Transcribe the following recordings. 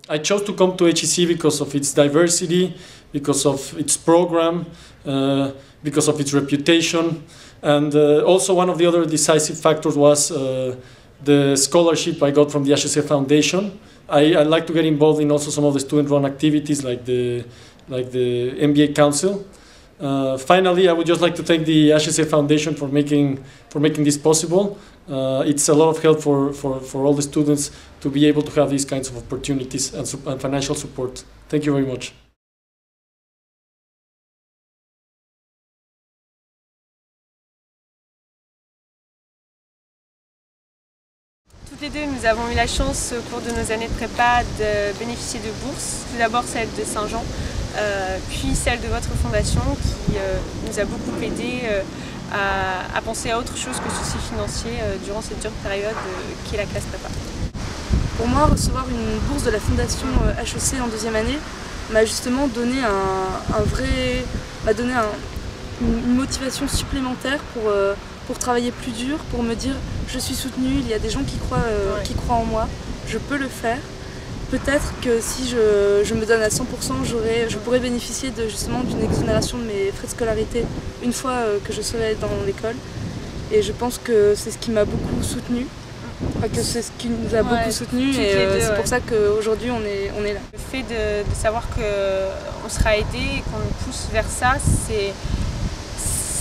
I chose to come to HEC because of its diversity, because of its program, because of its reputation, and also one of the other decisive factors was the scholarship I got from the HEC Foundation. I like to get involved in also some of the student-run activities like the MBA Council. Finally, I would just like to thank the HEC Foundation for making this possible. It's a lot of help for all the students to be able to have these kinds of opportunities and financial support. Thank you very much. Toutes les deux, nous avons eu la chance au cours de nos années de prépa de bénéficier de bourses. Tout d'abord celle de Saint-Jean, puis celle de votre fondation qui nous a beaucoup aidé à penser à autre chose que souci financier durant cette dure période qui est la classe prépa. Pour moi, recevoir une bourse de la fondation HEC en deuxième année m'a justement donné une motivation supplémentaire pour travailler plus dur, pour me dire je suis soutenue, il y a des gens qui croient en moi, je peux le faire. Peut-être que si je me donne à 100%, je pourrais bénéficier justement d'une exonération de mes frais de scolarité une fois que je serai dans l'école. Et je pense que c'est ce qui m'a beaucoup soutenue. Enfin, que c'est ce qui nous a beaucoup soutenus et c'est pour ça qu'aujourd'hui on est là. Le fait de savoir qu'on sera aidé et qu'on nous pousse vers ça,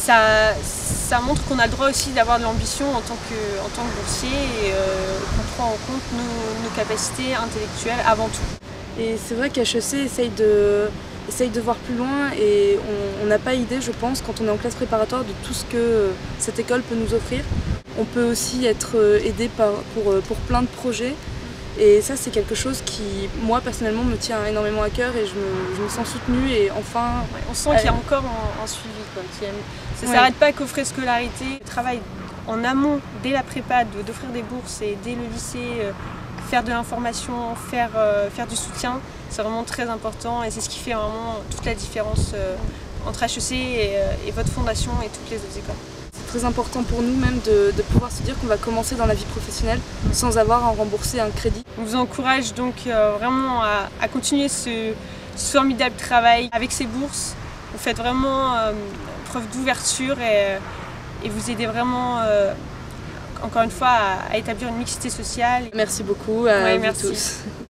ça montre qu'on a le droit aussi d'avoir de l'ambition en tant que boursier et qu'on prend en compte nos capacités intellectuelles avant tout. Et c'est vrai qu'HEC essaye de voir plus loin et on n'a pas idée, je pense, quand on est en classe préparatoire de tout ce que cette école peut nous offrir. On peut aussi être aidé pour plein de projets et ça c'est quelque chose qui, moi personnellement, me tient énormément à cœur et je me sens soutenue et enfin... Ouais, on sent qu'il y a encore un suivi, quoi, ça ne s'arrête pas qu'aux frais de scolarité. Le travail en amont, dès la prépa, d'offrir des bourses et dès le lycée, faire de l'information, faire du soutien, c'est vraiment très important et c'est ce qui fait vraiment toute la différence entre HEC et votre fondation et toutes les autres écoles. C'est très important pour nous même de pouvoir se dire qu'on va commencer dans la vie professionnelle sans avoir à rembourser un crédit. On vous encourage donc vraiment à continuer ce formidable travail avec ces bourses. Vous faites vraiment preuve d'ouverture et vous aidez vraiment encore une fois à établir une mixité sociale. Merci beaucoup à vous tous.